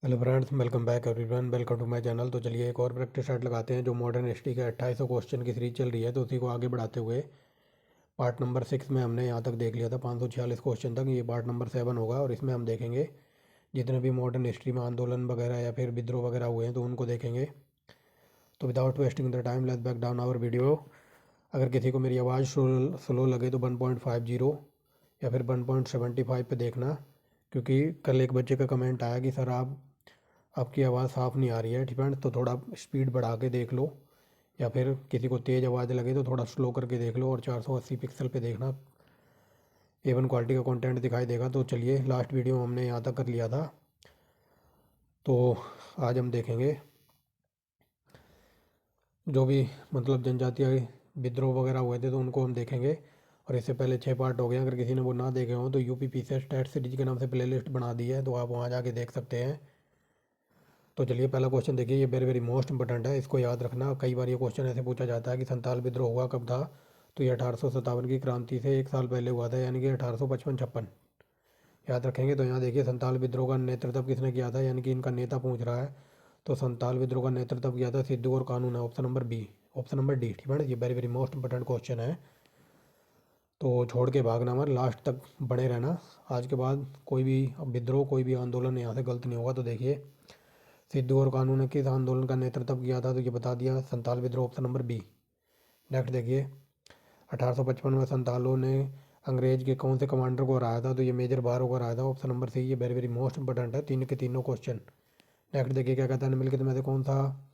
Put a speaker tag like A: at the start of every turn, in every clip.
A: Hello friends, welcome back everyone, welcome to my channel. तो चलिए एक और प्रैक्टिस सेट लगाते हैं। जो मॉडर्न हिस्ट्री के 2800 क्वेश्चन की सीरीज चल रही है, तो उसी को आगे बढ़ाते हुए पार्ट नंबर 6 में हमने यहाँ तक देख लिया था 546 क्वेश्चन तक। ये पार्ट नंबर 7 होगा और इसमें हम देखेंगे जितने भी मॉडर्न हिस्ट्री में आंदोलन वगैरह या फिर विद्रोह वगैरह हुए हैं तो उनको देखेंगे। तो without wasting the time let's back down our video. अगर किसी को मेरी आवाज़ स्लो लगे तो 1.50 या फिर 1.75 पे देखना, क्योंकि कल एक बच्चे का कमेंट आया कि सर आपकी आवाज़ साफ़ नहीं आ रही है। ठीक है, तो थोड़ा स्पीड बढ़ा के देख लो, या फिर किसी को तेज़ आवाज़ लगे तो थोड़ा स्लो करके देख लो, और 480 पिक्सल पे देखना। A1 क्वालिटी का कंटेंट दिखाई देगा। तो चलिए, लास्ट वीडियो में हमने यहाँ तक कर लिया था, तो आज हम देखेंगे जो भी मतलब जनजातीय विद्रोह वगैरह हुए थे तो उनको हम देखेंगे। और इससे पहले 6 पार्ट हो गए। अगर किसी ने वो ना देखे हों तो UPPC स्टैट सीरीज के नाम से प्लेलिस्ट बना दी है, तो आप वहाँ जाके देख सकते हैं। तो चलिए, पहला क्वेश्चन देखिए। ये वेरी वेरी मोस्ट इंपॉर्टेंट है, इसको याद रखना। कई बार ये क्वेश्चन ऐसे पूछा जाता है कि संताल विद्रोह हुआ कब था। तो ये 1857 की क्रांति से एक साल पहले हुआ था, यानी कि 1855-56। याद रखेंगे। तो यहाँ देखिए, संताल विद्रोह का नेतृत्व किसने किया था, यानी कि इनका नेता पूछ रहा है। तो संताल विद्रोह का नेतृत्व किया था सिद्धू और कानून है, option number B, option number D. ठीक है ना, ये very very most important question है, तो छोड़ के भागना मत, लास्ट तक बने रहना। आज के बाद कोई भी विद्रोह, कोई भी आंदोलन यहाँ से गलत नहीं होगा। तो देखिए, सिद्धू और कानू ने किस आंदोलन का नेतृत्व किया था, तो ये बता दिया, संताल विद्रोह, ऑप्शन नंबर बी। नेक्स्ट देखिए, 1855 में संतालों ने अंग्रेज के कौन से कमांडर को हराया था, तो ये मेजर बारो को हराया था, ऑप्शन नंबर सी। ये वेरी वेरी मोस्ट इंपॉर्टेंट है, तीन के तीनों क्वेश्चन। नेक्स्ट देखिए, क्या कहता है, निम्नलिखित में से कौन सा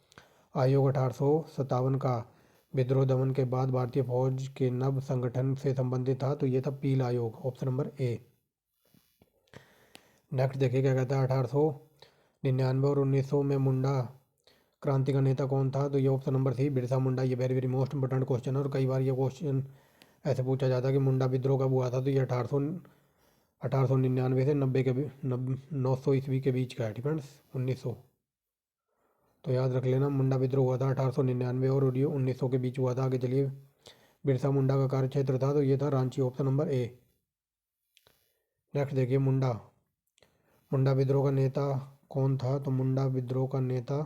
A: आयोग 1857 का विद्रोह दमन के बाद भारतीय फौज के नव संगठन से संबंधित था, तो ये था पील आयोग, ऑप्शन नंबर ए। नेक्स्ट देखिए, क्या कहता है, 1899 और 1900 में मुंडा क्रांति का नेता कौन था, तो ये ऑप्शन नंबर सी, बिरसा मुंडा। ये very very most important question है, और कई बार ये क्वेश्चन ऐसे पूछा जाता है कि मुंडा विद्रोह कब हुआ था, तो ये 1899 से 900 ईस्वी के बीच का है। डिफेंस 1900। तो याद रख लेना, मुंडा विद्रोह हुआ था 1899 और ये 1900 के बीच हुआ था। आगे चलिए, बिरसा मुंडा का कार्य क्षेत्र था, तो ये था Ranchi, option number A. Next देखिए, मुंडा मुंडा विद्रोह का नेता कौन था, तो मुंडा विद्रोह का नेता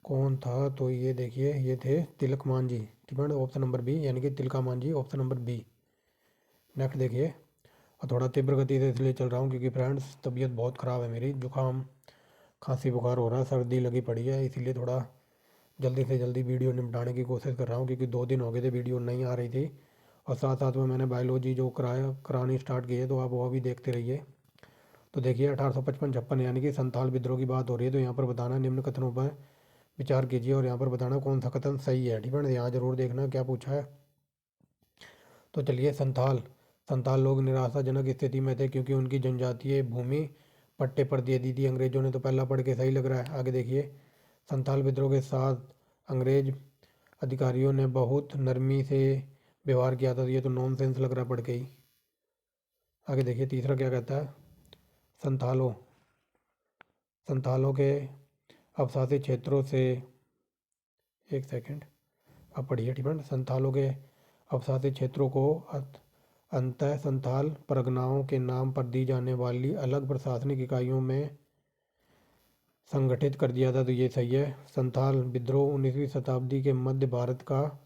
A: कौन था, तो ये देखिए, ये थे तिलक मांझी। ठीक है, ऑप्शन नंबर बी, यानी कि Tilka Manjhi, option number B. Next देखिए, और थोड़ा तीव्र गति से इसलिए चल रहा हूँ क्योंकि फ्रेंड्स तबीयत बहुत ख़राब है मेरी, जुकाम खांसी बुखार हो रहा है, सर्दी लगी पड़ी है, इसीलिए थोड़ा जल्दी से जल्दी वीडियो निपटाने की कोशिश कर रहा हूँ, क्योंकि 2 दिन हो गए थे वीडियो नहीं आ रही थी। और साथ साथ में मैंने बायोलॉजी जो करानी स्टार्ट की है, तो आप वो भी देखते रहिए। तो देखिए, 1855-56 यानी कि संथाल विद्रोह की बात हो रही है। तो यहाँ पर बताना, निम्न कथनों पर विचार कीजिए और यहाँ पर बताना कौन सा कथन सही है। ठीक है, यहाँ जरूर देखना क्या पूछा है। तो चलिए, संथाल संथाल लोग निराशाजनक स्थिति में थे क्योंकि उनकी जनजातीय भूमि पट्टे पर दे दी थी अंग्रेजों ने। तो पहला पढ़ के सही लग रहा है। आगे देखिए, संथाल विद्रोह के साथ अंग्रेज अधिकारियों ने बहुत नरमी से व्यवहार किया था, तो ये तो नॉनसेंस लग रहा है पढ़ के ही। आगे देखिए, तीसरा क्या कहता है, संथालों संथालों के अवसादी क्षेत्रों से, एक सेकंड, अब पढ़िए। ठीक है, संथालों के अवसादी क्षेत्रों को अंतः संथाल परगनाओं के नाम पर दी जाने वाली अलग प्रशासनिक इकाइयों में संगठित कर दिया था, तो ये सही है। संथाल विद्रोह 19वीं शताब्दी के मध्य भारत का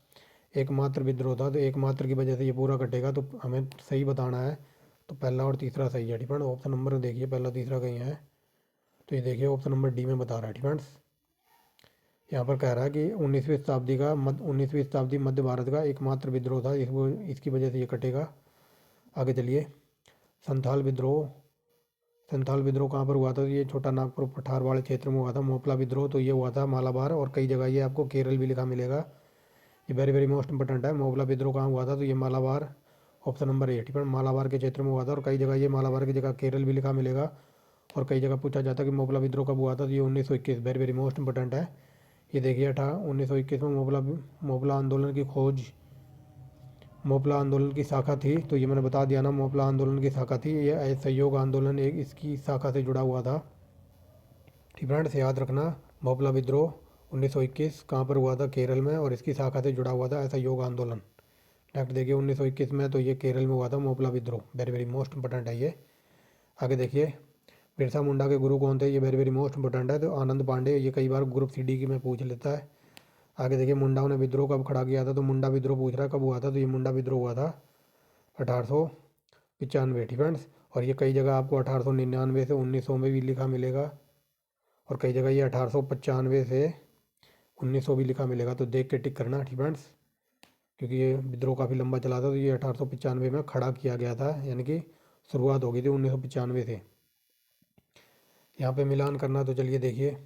A: एकमात्र विद्रोह था, तो एकमात्र की वजह से ये पूरा कटेगा, तो हमें सही बताना है। तो पहला और तीसरा सही है। डिपेंड ऑप्शन नंबर देखिए, पहला तीसरा कहीं है, तो ये देखिए ऑप्शन नंबर डी में बता रहा है। डिपेंड्स यहाँ पर कह रहा है कि 19वीं शताब्दी मध्य भारत का एकमात्र विद्रोह था, इसकी वजह से ये कटेगा। आगे चलिए, संथाल विद्रोह संथाल विद्रोह कहाँ पर हुआ था, तो ये छोटा नागपुर पठार वाले क्षेत्र में हुआ था। मोपला विद्रोह तो ये हुआ था मालाबार, और कई जगह ये आपको केरल भी लिखा मिलेगा। ये वेरी वेरी मोस्ट इंपॉर्टेंट है। मोपला विद्रोह कहाँ हुआ था, तो ये मालाबार, ऑप्शन नंबर ए। ठीक है, मालाबार के क्षेत्र में हुआ था, और कई जगह ये मालाबार की जगह केरल भी लिखा मिलेगा। और कई जगह पूछा जाता है कि मोपला विद्रोह कब हुआ था, तो ये 1921, वेरी वेरी मोस्ट इंपॉर्टेंट है। ये देखिए, 1921 में मोपला आंदोलन की खोज, मोपला आंदोलन की शाखा थी, तो ये मैंने बता दिया ना, मोपला आंदोलन की शाखा थी ये, असहयोग आंदोलन एक इसकी शाखा से जुड़ा हुआ था। ठीक है, से याद रखना, मोपला विद्रोह 1921 कहाँ पर हुआ था, केरल में, और इसकी शाखा से जुड़ा हुआ था असहयोग आंदोलन। नेक्स्ट देखिए, 1921 में तो ये केरल में हुआ था मोपला विद्रोह, वेरी वेरी मोस्ट इंपॉर्टेंट है ये। आगे देखिए, बिरसा मुंडा के गुरु कौन थे, ये वेरी वेरी मोस्ट इंपॉर्टेंट है। तो आनंद पांडे, ये कई बार ग्रुप सी डी की में पूछ लेता है। आगे देखिए, मुंडाओं ने विद्रोह कब खड़ा किया था, तो मुंडा विद्रोह पूछ रहा है कब हुआ था, तो ये मुंडा विद्रोह हुआ था 1895 फ्रेंड्स। और ये कई जगह आपको 1899 से 1900 में भी लिखा मिलेगा, और कई जगह ये 1895 से 1900 भी लिखा मिलेगा। तो देख के टिक करना फ्रेंड्स, क्योंकि ये विद्रोह काफ़ी लंबा चला था। तो ये 1895 में खड़ा किया गया था, यानी कि शुरुआत हो गई थी 1995 से। यहाँ पे मिलान करना, तो चलिए देखिए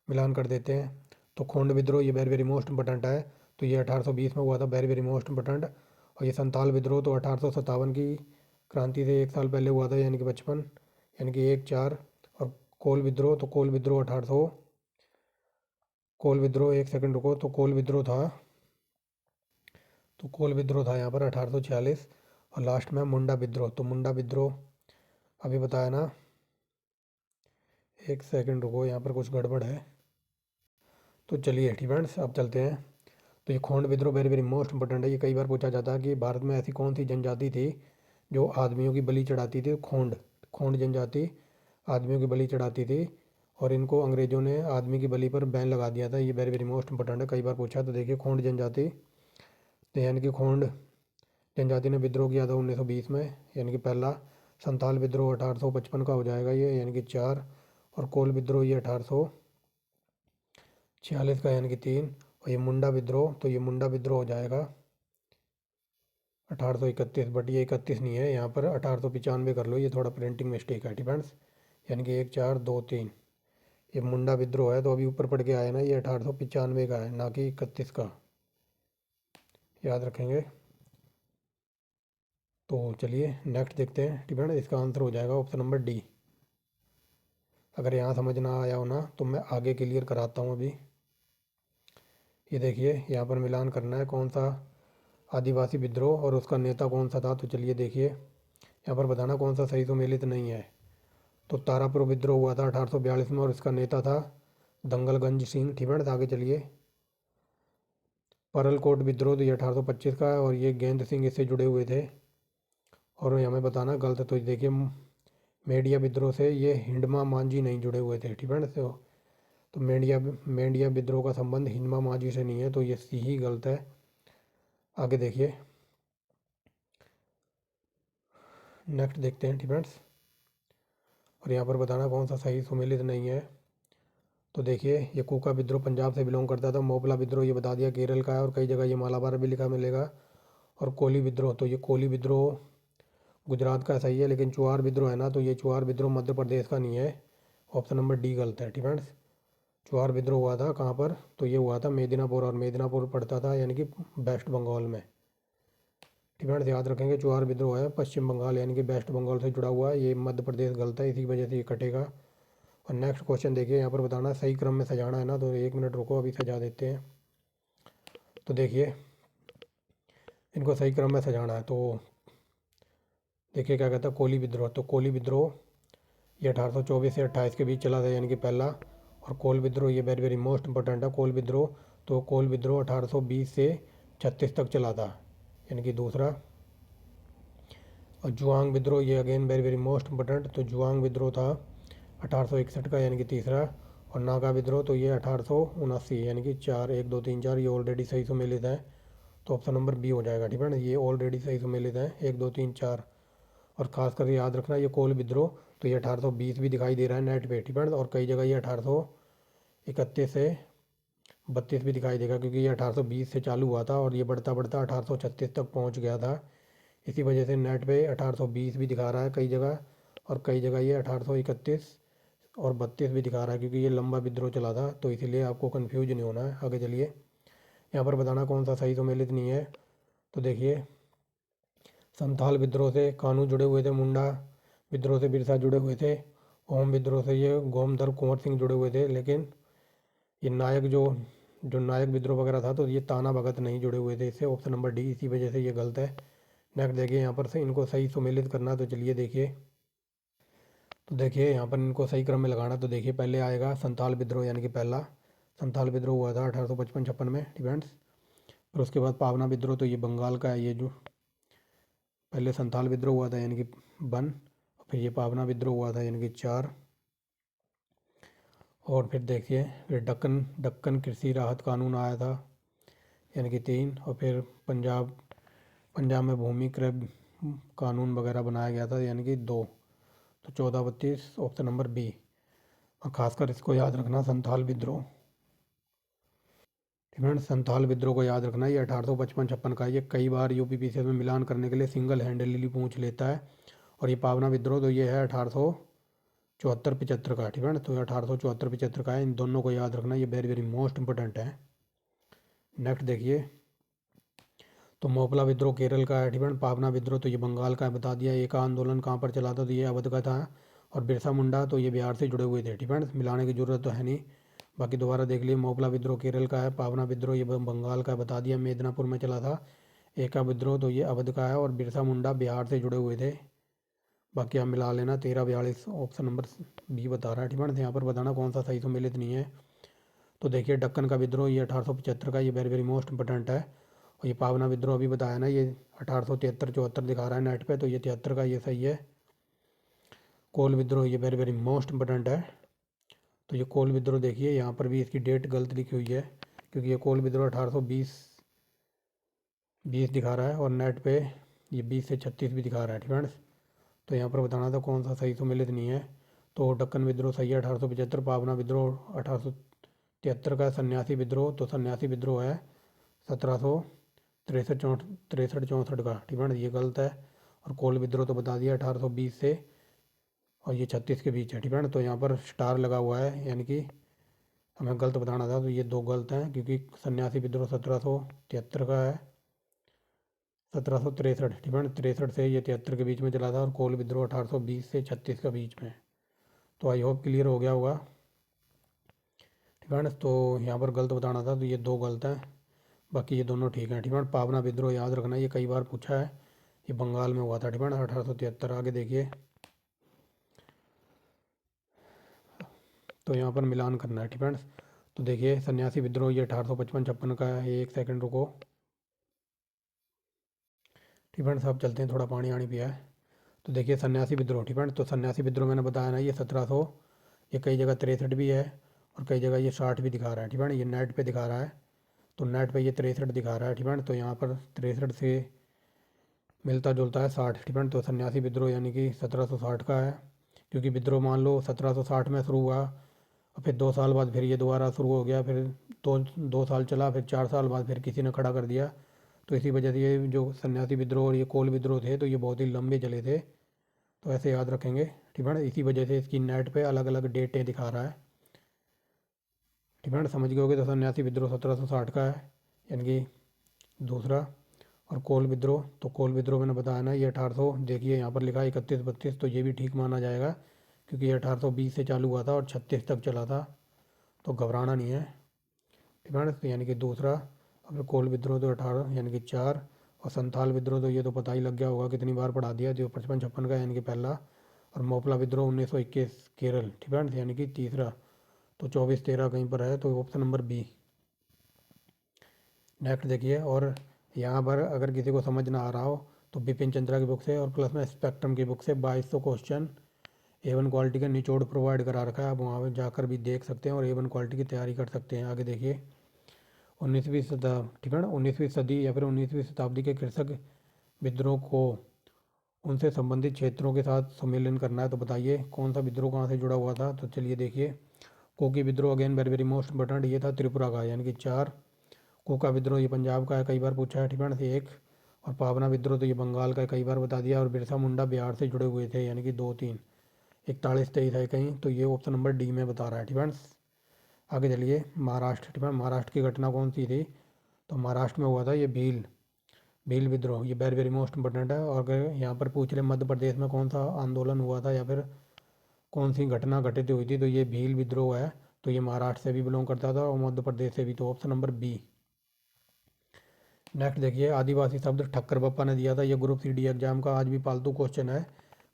A: मिलान कर देते हैं। तो खोंड विद्रोह ये वेरी वेरी मोस्ट इंपॉर्टेंट है, तो ये 1820 में हुआ था, वेरी वेरी मोस्ट इंपॉर्टेंट। और ये संताल विद्रोह तो 1857 की क्रांति से एक साल पहले हुआ था, यानी कि 55, यानी कि 1/4। और कोल विद्रोह, तो कोल विद्रोह 1800, कोल विद्रोह, एक सेकंड रुको, तो कोल विद्रोह था, तो कोल विद्रोह था यहाँ पर 1846। और लास्ट में मुंडा विद्रोह, तो मुंडा विद्रोह अभी बताया ना, एक सेकंड रुको, यहाँ पर कुछ गड़बड़ है। तो चलिए फ्रेंड्स अब चलते हैं। तो ये खोंड विद्रोह वेरी वेरी मोस्ट इंपॉर्टेंट है। ये कई बार पूछा जाता है कि भारत में ऐसी कौन सी जनजाति थी जो आदमियों की बलि चढ़ाती थी। खोंड, खोंड जनजाति आदमियों की बलि चढ़ाती थी, और इनको अंग्रेज़ों ने आदमी की बलि पर बैन लगा दिया था। ये वेरी वेरी मोस्ट इंपॉर्टेंट है, कई बार पूछा। तो देखिए खोंड जनजाति, तो यानी कि खोंड जनजाति ने विद्रोह किया था 1920 में, यानी कि पहला। संताल विद्रोह 1855 का हो जाएगा ये, यानी कि 4। और कोल विद्रोह ये 1846 का, यानी कि 3। और ये मुंडा विद्रोह, तो ये मुंडा विद्रोह हो जाएगा 1831, बट ये 31 नहीं है, यहाँ पर 1895 कर लो, ये थोड़ा प्रिंटिंग मिस्टेक है फ्रेंड्स, यानी कि 1 4 2 3। ये मुंडा विद्रोह है, तो अभी ऊपर पढ़ के आया ना, ये 1895 का है, ना कि 31 का, याद रखेंगे। तो चलिए नेक्स्ट देखते हैं फ्रेंड्स, इसका आंसर हो जाएगा ऑप्शन नंबर डी। अगर यहाँ समझ ना आया हो ना, तो मैं आगे क्लियर कराता हूँ अभी। ये देखिए यहाँ पर मिलान करना है, कौन सा आदिवासी विद्रोह और उसका नेता कौन सा था। तो चलिए देखिए, यहाँ पर बताना कौन सा सही सुमेलित नहीं है। तो तारापुर विद्रोह हुआ था 1842 में, और इसका नेता था दंगलगंज सिंह। ठीक है, आगे चलिए। परलकोट विद्रोह तो ये 1825 का है, और ये गेंद सिंह इससे जुड़े हुए थे। और हमें बताना गलत, तो देखिए मेंडिया विद्रोह से ये हिंडमा मांझी नहीं जुड़े हुए थे। ठीक है, तो मेंडिया विद्रोह का संबंध हिंडमा मांझी से नहीं है, तो ये सी ही गलत है। आगे देखिए, नेक्स्ट देखते हैं फ्रेंड्स, और यहाँ पर बताना कौन सा सही सुमेलित नहीं है। तो देखिए, ये कूका विद्रोह पंजाब से बिलोंग करता था। मोपला विद्रोह ये बता दिया केरल का है, और कई जगह ये मालाबार भी लिखा मिलेगा। और कोली विद्रोह, तो ये कोली विद्रोह गुजरात का सही है, लेकिन चुआर विद्रोह है ना, तो ये चुआर विद्रोह मध्य प्रदेश का नहीं है। ऑप्शन नंबर डी गलत है। ठीक है, चुआर विद्रोह हुआ था कहाँ पर, तो ये हुआ था मेदिनीपुर, और मेदिनीपुर पड़ता था यानी कि वेस्ट बंगाल में। ठीक है, याद रखेंगे चुआर विद्रोह है पश्चिम बंगाल यानी कि वेस्ट बंगाल से जुड़ा हुआ है, ये मध्य प्रदेश गलत है, इसी वजह से ये कटेगा। और नेक्स्ट क्वेश्चन देखिए, यहाँ पर बताना सही क्रम में सजाना है ना, तो 1 मिनट रुको, अभी सजा देते हैं। तो देखिए इनको सही क्रम में सजाना है। तो देखिए क्या कहता है, कोली विद्रोह, तो कोली विद्रोह ये 1824 से 28 के बीच चला था, यानी कि पहला। और कोल विद्रोह ये वेरी वेरी मोस्ट इंपॉर्टेंट है, कोल विद्रोह। तो कोल विद्रोह 1820 से 36 तक चला था, यानी कि दूसरा। और जुआंग विद्रोह ये again very very most important, तो जुआंग विद्रोह था 1861 का, यानी कि तीसरा। और नागा विद्रोह तो ये 1879, यानी कि 4 1 2 3 4, ये ऑलरेडी सही सुमेलित है, तो ऑप्शन नंबर बी हो जाएगा। ठीक है ना, ये ऑलरेडी सही सुमेलित है 1 2 3 4। और खास करके याद रखना, ये कोल विद्रोह तो ये 1820 भी दिखाई दे रहा है नेट पे। ठीक है, और कई जगह ये 1831 से 32 भी दिखाई देगा, क्योंकि ये 1820 से चालू हुआ था और ये बढ़ता बढ़ता 1836 तक पहुंच गया था। इसी वजह से नेट पे 1820 भी दिखा रहा है कई जगह, और कई जगह ये 1831 और 32 भी दिखा रहा है, क्योंकि ये लंबा विद्रोह चला था, तो इसीलिए आपको कन्फ्यूज नहीं होना है। आगे चलिए, यहाँ पर बताना कौन सा सही सुमेलित नहीं है। तो देखिए, संथाल विद्रोह से कानू जुड़े हुए थे, मुंडा विद्रोह से बिरसा जुड़े हुए थे, ओम विद्रोह से ये गोमधर कुंवर सिंह जुड़े हुए थे, लेकिन ये नायक जो जो नायक विद्रोह वगैरह था, तो ये ताना भगत नहीं जुड़े हुए थे। इससे ऑप्शन नंबर डी, इसी वजह से ये गलत है। नेक्स्ट देखिए, यहाँ पर से इनको सही सुमेलित करना, तो चलिए देखिए। तो देखिए यहाँ पर इनको सही क्रम में लगाना, तो देखिए पहले आएगा संथाल विद्रोह, यानी कि पहला संथाल विद्रोह हुआ था 1855-56 में डिफेंस। फिर उसके बाद पावना विद्रोह, तो ये बंगाल का है, ये जो पहले संथाल विद्रोह हुआ था यानी कि 1, फिर ये पावना विद्रोह हुआ था यानी कि 4। और फिर देखिए फिर दक्कन दक्कन कृषि राहत कानून आया था, यानी कि 3। और फिर पंजाब पंजाब में भूमि क्रय कानून वगैरह बनाया गया था, यानी कि 2। तो 1432 ऑप्शन नंबर बी। और खासकर इसको याद रखना, संथाल विद्रोह। फ्रेंड्स, संथाल विद्रोह को याद रखना, ये 1855-56 का। ये कई बार यूपीपीसीएस में मिलान करने के लिए सिंगल हैंडलिली पूछ लेता है। और ये पावना विद्रोह तो ये है 1874-75 का, ठीक है ना। तो ये 1874-75 का है, इन दोनों को याद रखना, ये वेरी वेरी मोस्ट इंपॉर्टेंट है। नेक्स्ट देखिए, तो मोपला विद्रोह केरल का है, ठीक है। पावना विद्रोह तो ये बंगाल का है, बता दिया। एका आंदोलन कहाँ पर चला था, तो ये अवध का था। और बिरसा मुंडा तो ये बिहार से जुड़े हुए थे, ठीक है। मिलाने की जरूरत तो है नहीं, बाकी दोबारा देख लिए। मोपला विद्रोह केरल का है, पावना विद्रोह ये बंगाल का है, बता दिया। मेदिनीपुर में चला था। एका विद्रोह तो ये अवध का है, और बिरसा मुंडा बिहार से जुड़े हुए थे। बाकी आप मिला लेना। 1342 ऑप्शन नंबर बी बता रहा है, ठीक है। यहाँ पर बताना कौन सा सही सम्मिलित नहीं है। तो देखिए, दक्कन का विद्रोह ये 1875 का, ये वेरी वेरी मोस्ट इंपॉर्टेंट है। और ये पावना विद्रोह अभी बताया ना, ये 1873-74 दिखा रहा है नेट पे, तो ये 73 का, ये सही है। कोल विद्रोह ये वेरी वेरी मोस्ट इंपॉर्टेंट है। तो ये कोल विद्रोह देखिए, यहाँ पर भी इसकी डेट गलत लिखी हुई है, क्योंकि ये कोल विद्रोह 1820 दिखा रहा है, और नेट पे ये 20 से 36 भी दिखा रहा है, ठीक है। तो यहाँ पर बताना था कौन सा सही सम्मिलित नहीं है। तो दक्कन विद्रोह सही है 1875, पावना विद्रोह 1873 का, सन्यासी विद्रोह तो सन्यासी विद्रोह है 1763-64 का, ठीक है। ये गलत है। और कोल विद्रोह तो बता दिया 1820 से और ये 36 के बीच है, ठीक है ना। तो यहाँ पर स्टार लगा हुआ है, यानी कि हमें गलत बताना था, तो ये दो गलत हैं, क्योंकि सन्यासी विद्रोह 1773 का है, 1763, ठीक है ना। 63 से ये 73 के बीच में चला था। और कोल विद्रोह 1820 से 36 के बीच में। तो आई होप क्लियर हो गया होगा, ठीक है ना। तो यहाँ पर गलत बताना था, तो ये दो गलत हैं, बाकी ये दोनों ठीक हैं, ठीक है। पावना विद्रोह याद रखना, ये कई बार पूछा है, ये बंगाल में हुआ था, ठीक है ना, 1873। आगे देखिए, तो यहाँ पर मिलान करना है, ठीक है। तो देखिए, सन्यासी विद्रोह ये 1855-56 का है। एक सेकंड रुको, ठीक है। साहब चलते हैं, थोड़ा पानी आनी पिया है। तो देखिए, सन्यासी विद्रोह, ठीक है। तो सन्यासी विद्रोह मैंने बताया ना, ये 1700, ये कई जगह 63 भी है, और कई जगह ये 60 भी दिखा रहा है, ठीक है। ये नेट पे दिखा रहा है, तो नेट पे ये 63 दिखा रहा है, ठीक है। तो यहाँ पर 63 से मिलता जुलता है 60, ठीक है। तो सन्यासी विद्रोह यानी कि 1760 का है, क्योंकि विद्रोह मान लो 1760 में शुरू हुआ, और फिर 2 साल बाद फिर ये दोबारा शुरू हो गया, फिर दो 2 साल चला, फिर 4 साल बाद फिर किसी ने खड़ा कर दिया। तो इसी वजह से ये जो सन्यासी विद्रोह और ये कोल विद्रोह थे, तो ये बहुत ही लंबे चले थे, तो ऐसे याद रखेंगे, ठीक है ना। इसी वजह से इसकी नेट पे अलग अलग डेटें दिखा रहा है, ठीक है ना। समझ गए होगे। तो सन्यासी विद्रोह 1760 का है, यानी कि दूसरा। और कोल विद्रोह, तो कोल विद्रोह मैंने बताया ना, ये 1800, देखिए यहाँ पर लिखा है 31-32, तो ये भी ठीक माना जाएगा, क्योंकि ये 1820 से चालू हुआ था और 36 तक चला था, तो घबराना नहीं है, ठीक है ना। तो यानी कि दूसरा। और फिर कोल विद्रोह तो 18 यानी कि 4। और संथाल विद्रोह तो ये तो पता ही लग गया होगा, कितनी बार पढ़ा दिया, जो 55-56 का यानी कि पहला। और मोपला विद्रोह 1921 केरल, ठीक है ना, यानी कि तीसरा। तो 24-13 कहीं पर है, तो ऑप्शन नंबर बी। नेक्स्ट देखिए, और यहाँ पर अगर किसी को समझ ना आ रहा हो, तो बिपिन चंद्रा की बुक से और प्लस में स्पेक्ट्रम की बुक से 2200 क्वेश्चन A1 क्वालिटी का निचोड़ प्रोवाइड करा रखा है, आप वहाँ पर जाकर भी देख सकते हैं और A1 क्वालिटी की तैयारी कर सकते हैं। आगे देखिए, 19वीं शताब्दी, ठीक है ना, 19वीं सदी या फिर 19वीं शताब्दी के कृषक विद्रोह को उनसे संबंधित क्षेत्रों के साथ सम्मेलन करना है, तो बताइए कौन सा विद्रोह कहाँ से जुड़ा हुआ था। तो चलिए देखिए, कोकी विद्रोह again very very most important, ये था त्रिपुरा का, यानी कि 4। कोका विद्रोह ये पंजाब का है, कई बार पूछा है, ठीक है ना, 1। और पावना विद्रोह तो ये बंगाल का है, कई बार बता दिया। और बिरसा मुंडा बिहार से जुड़े हुए थे, यानी कि 2-3। 41-23 है कहीं, तो ये ऑप्शन नंबर डी में बता रहा है, ठीक है। आगे चलिए, महाराष्ट्र, ठीक है। महाराष्ट्र की घटना कौन सी थी, तो महाराष्ट्र में हुआ था ये भील भील विद्रोह, ये वेरी वेरी मोस्ट इंपॉर्टेंट है। और अगर यहाँ पर पूछ रहे मध्य प्रदेश में कौन सा आंदोलन हुआ था या फिर कौन सी घटना घटित हुई थी, तो ये भील विद्रोह है। तो ये महाराष्ट्र से भी बिलोंग करता था और मध्य प्रदेश से भी, तो ऑप्शन नंबर बी। नेक्स्ट देखिए, आदिवासी शब्द ठक्कर बप्पा ने दिया था, ये ग्रुप सी डी एग्जाम का आज भी पालतू क्वेश्चन है,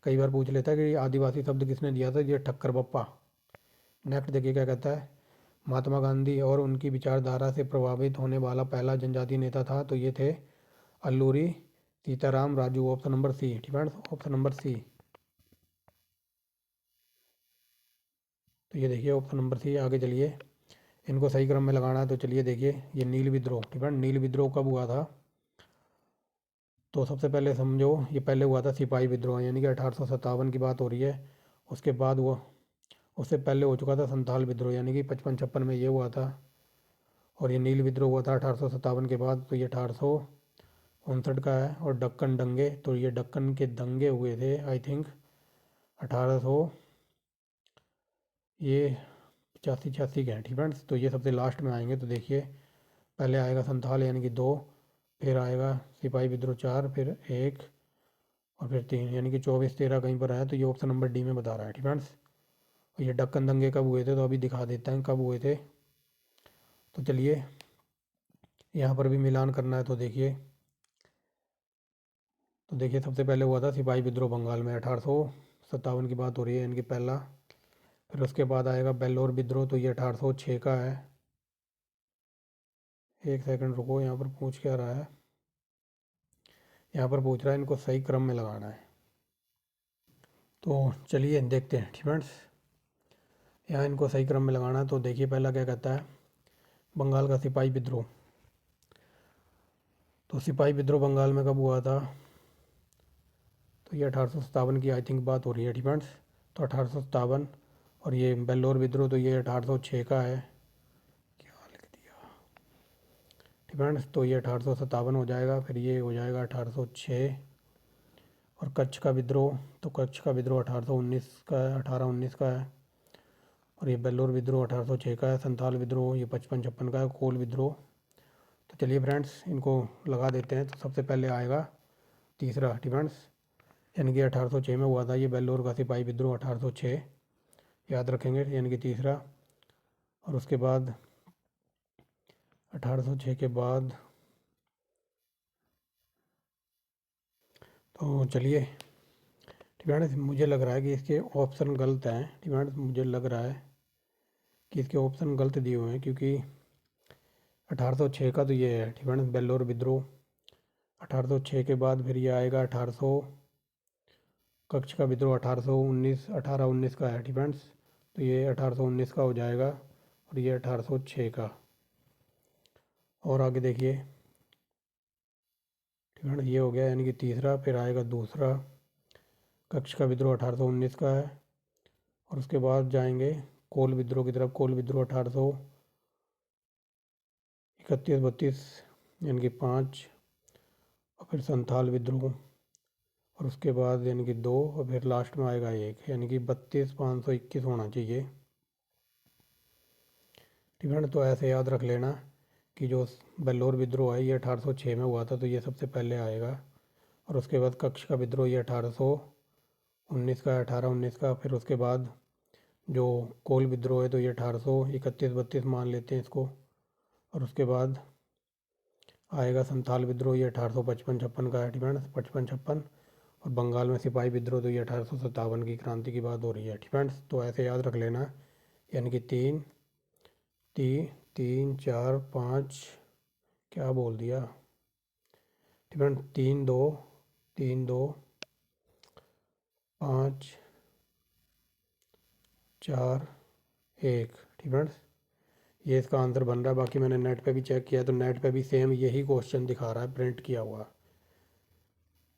A: कई बार पूछ लेता है कि आदिवासी शब्द किसने दिया था, ये ठक्कर बप्पा। नेक्स्ट देखिए क्या कहता है, महात्मा गांधी और उनकी विचारधारा से प्रभावित होने वाला पहला जनजातीय नेता था, तो ये थे Alluri Sitaram Raju, option number C, ठीक है, ऑप्शन नंबर सी। तो ये देखिए ऑप्शन नंबर सी। आगे चलिए, इनको सही क्रम में लगाना है। तो चलिए देखिए, ये नील विद्रोह, ठीक है। नील विद्रोह कब हुआ था? तो सबसे पहले समझो, ये पहले हुआ था सिपाही विद्रोह, यानी कि 1857 की बात हो रही है। उसके बाद वो, उससे पहले हो चुका था संथाल विद्रोह, यानी कि 55-56 में ये हुआ था। और ये नील विद्रोह हुआ था 1857 के बाद, तो ये 1859 का है। और दक्कन दंगे, तो ये दक्कन के दंगे हुए थे आई थिंक 1800, ये 85-86 के हैं, ठीक है। तो ये सबसे लास्ट में आएंगे। तो देखिए, पहले आएगा संथाल यानी कि 2, फिर आएगा सिपाही विद्रोह 4, फिर 1, और फिर 3, यानी कि 24-13 कहीं पर आया। तो ये ऑप्शन नंबर डी में बता रहा है, ठीक है। और ये दक्कन दंगे कब हुए थे, तो अभी दिखा देते हैं कब हुए थे। तो चलिए, यहाँ पर भी मिलान करना है। तो देखिए सबसे पहले हुआ था सिपाही विद्रोह बंगाल में, 1857 की बात हो रही है, यानी कि पहला। फिर उसके बाद आएगा बेल्लोर विद्रोह, तो ये 1806 का है। एक सेकंड रुको, यहाँ पर पूछ क्या रहा है? यहाँ पर पूछ रहा है इनको सही क्रम में लगाना है। तो चलिए देखते हैं, ठीक है। यहाँ इनको सही क्रम में लगाना है। तो देखिए पहला क्या कहता है, बंगाल का सिपाही विद्रोह। तो सिपाही विद्रोह बंगाल में कब हुआ था? तो ये 1857 की आई थिंक बात हो रही है, ठीक है। तो 1857। और ये बेल्लोर विद्रोह, तो ये 1806 का है। क्या लिख दिया, ठीक है। तो ये 1857 हो जाएगा, फिर ये हो जाएगा 1806। और कच्छ का विद्रोह, तो कच्छ का विद्रोह 1819 का है, 1819 का है। और ये बेल्लोर विद्रोह 1806 का है। संथाल विद्रोह ये 55-56 का है। कोल विद्रोह, तो चलिए फ्रेंड्स इनको लगा देते हैं। तो सबसे पहले आएगा तीसरा, ठीक है, यानी कि 1806 में हुआ था ये बेल्लोर का सिपाही विद्रोह, 1806 याद रखेंगे, यानी कि तीसरा। और उसके बाद 1806 के बाद, तो चलिए, ठीक है। मुझे लग रहा है कि इसके ऑप्शन गलत हैं, ठीक है। मुझे लग रहा है कि इसके ऑप्शन गलत दिए हुए हैं, क्योंकि 1806 का तो ये है, ठीक है, बेल्लोर विद्रोह। 1806 के बाद फिर ये आएगा 1800, कच्छ का विद्रोह 1819 का है, ठीक है। तो ये 1819 का हो जाएगा, और ये 1806 का। और आगे देखिए, ठीक है, ये हो गया, यानी कि तीसरा। फिर आएगा दूसरा, कच्छ का विद्रोह 1819 का है। और उसके बाद जाएंगे कोल विद्रोह की तरफ। कोल विद्रोह 1831-32, यानी कि 5। और फिर संथाल विद्रोह, और उसके बाद यानी कि 2, और फिर लास्ट में आएगा 1, यानी कि 32-521 होना चाहिए, ठीक है। तो ऐसे याद रख लेना कि जो बेल्लोर विद्रोह है ये 1806 में हुआ था, तो ये सबसे पहले आएगा। और उसके बाद कच्छ का विद्रोह ये 1819 का, 1819 का। फिर उसके बाद जो कोल विद्रोह है, तो ये 1831-32 मान लेते हैं इसको। और उसके बाद आएगा संथाल विद्रोह, ये 1855-56 का है, ठीक है, 55-56। और बंगाल में सिपाही विद्रोह, तो ये 1857 की क्रांति की बात हो रही है, ठीक है। तो ऐसे याद रख लेना, यानी कि 3-4-5, क्या बोल दिया, ठीक है, 3-2, 3-2, 5-4-1, ठीक है। ये इसका आंसर बन रहा है। बाकी मैंने नेट पे भी चेक किया, तो नेट पे भी सेम यही क्वेश्चन दिखा रहा है, प्रिंट किया हुआ।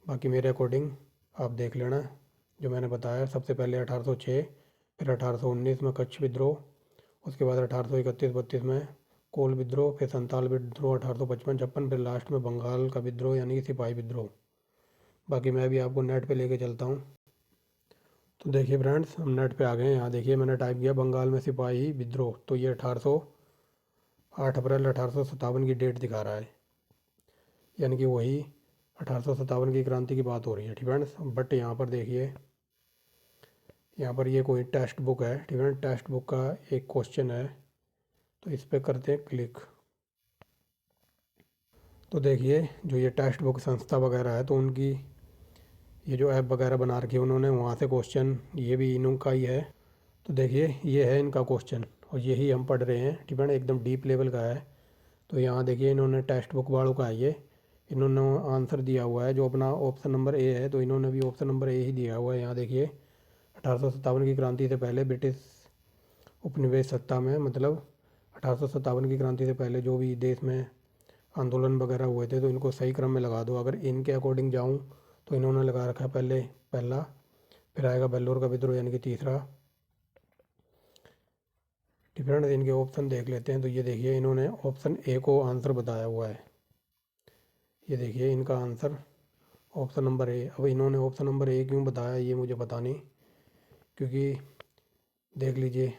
A: बाकी मेरे अकॉर्डिंग आप देख लेना, जो मैंने बताया सबसे पहले 1806, फिर 1819 में कच्छ विद्रोह, उसके बाद 1831-32 में कोल विद्रोह, फिर संथाल विद्रोह 1855-56, फिर लास्ट में बंगाल का विद्रोह यानी कि सिपाही विद्रोह। बाकी मैं भी आपको नेट पे लेके चलता हूँ। तो देखिए फ्रेंड्स, हम नेट पे आ गए हैं। यहाँ देखिए मैंने टाइप किया बंगाल में सिपाही विद्रोह, तो ये 8 अप्रैल 1857 की डेट दिखा रहा है, यानी कि वही 1857 की क्रांति की बात हो रही है, ठीक है। बट यहाँ पर देखिए, यहाँ पर ये कोई टेक्स्ट बुक है, ठीक है। टेक्स्ट बुक का एक क्वेश्चन है, तो इस पर करते हैं क्लिक। तो देखिए, जो ये टेक्स्ट बुक संस्था वगैरह है, तो उनकी ये जो ऐप वगैरह बना रखी है उन्होंने, वहाँ से क्वेश्चन ये भी इन्हों का ही है। तो देखिए ये है इनका क्वेश्चन, और यही हम पढ़ रहे हैं, ठीक है, एकदम डीप लेवल का है। तो यहाँ देखिए इन्होंने टेक्स्ट बुक वालों का है ये, इन्होंने आंसर दिया हुआ है जो अपना ऑप्शन नंबर ए है, तो इन्होंने भी ऑप्शन नंबर ए ही दिया हुआ है। यहाँ देखिए 1857 की क्रांति से पहले ब्रिटिश उपनिवेश सत्ता में, मतलब 1857 की क्रांति से पहले जो भी देश में आंदोलन वगैरह हुए थे तो इनको सही क्रम में लगा दो। अगर इनके अकॉर्डिंग जाऊँ तो इन्होंने लगा रखा है पहले पहला, फिर आएगा बेल्लोर का विद्रोह यानी कि तीसरा। डिफरेंट इनके ऑप्शन देख लेते हैं। तो ये देखिए इन्होंने ऑप्शन ए को आंसर बताया हुआ है। ये देखिए इनका आंसर ऑप्शन नंबर ए। अब इन्होंने ऑप्शन नंबर ए क्यों बताया ये मुझे पता नहीं, क्योंकि देख लीजिए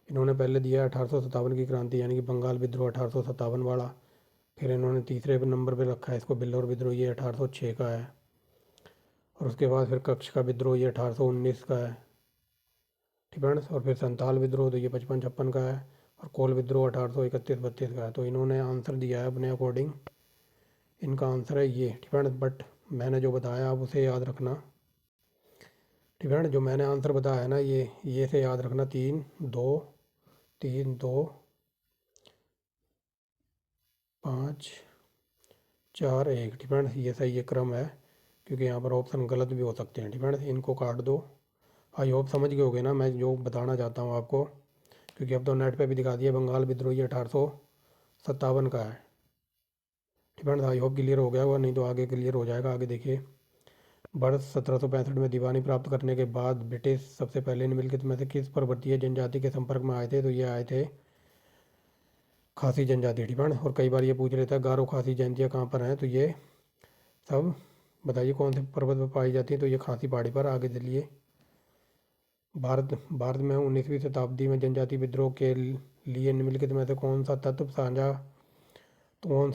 A: इन्होंने पहले दिया 1857 की क्रांति यानी कि बंगाल विद्रोह 1857 वाला। फिर इन्होंने तीसरे नंबर पे रखा है इसको बेल्लोर विद्रोह, ये 1806 का है। और उसके बाद फिर कच्छ का विद्रोह ये 1819 का है, ठीक है। और फिर संथाल विद्रोह तो ये 55-56 का है। और कोल विद्रोह 1831-32 का है। तो इन्होंने आंसर दिया है अपने अकॉर्डिंग, इनका आंसर है ये, ठीक है। बट मैंने जो बताया आप उसे याद रखना, ठीक है। जो मैंने आंसर बताया है ना ये से याद रखना, 3-2 3-2 5-4-1, ठीक है। ये सही ये क्रम है, क्योंकि यहाँ पर ऑप्शन गलत भी हो सकते हैं, ठीक है। इनको काट दो। आई होप समझ गए होगे ना मैं जो बताना चाहता हूँ आपको, क्योंकि अब तो नेट पे भी दिखा दिया बंगाल विद्रोह ये 1857 का है, ठीक है। आई होप क्लियर हो गया होगा, नहीं तो आगे क्लियर हो जाएगा। आगे देखिए, वर्ष 1765 में दीवानी प्राप्त करने के बाद ब्रिटिश सबसे पहले निम्नलिखित में से किस पर्वतीय जनजाति के संपर्क में आए थे? तो ये आए थे खासी जनजाति, ठीक है। और कई बार ये पूछ लेता है गारो खासी जयंतियाँ कहाँ पर हैं, तो ये सब बताइए कौन से पर्वत पर पाई जाती है? तो ये खासी पहाड़ी पर। आगे चलिए, भारत भारत में 19वीं शताब्दी में जनजाति विद्रोह के लिए निम्नलिखित में से कौन सा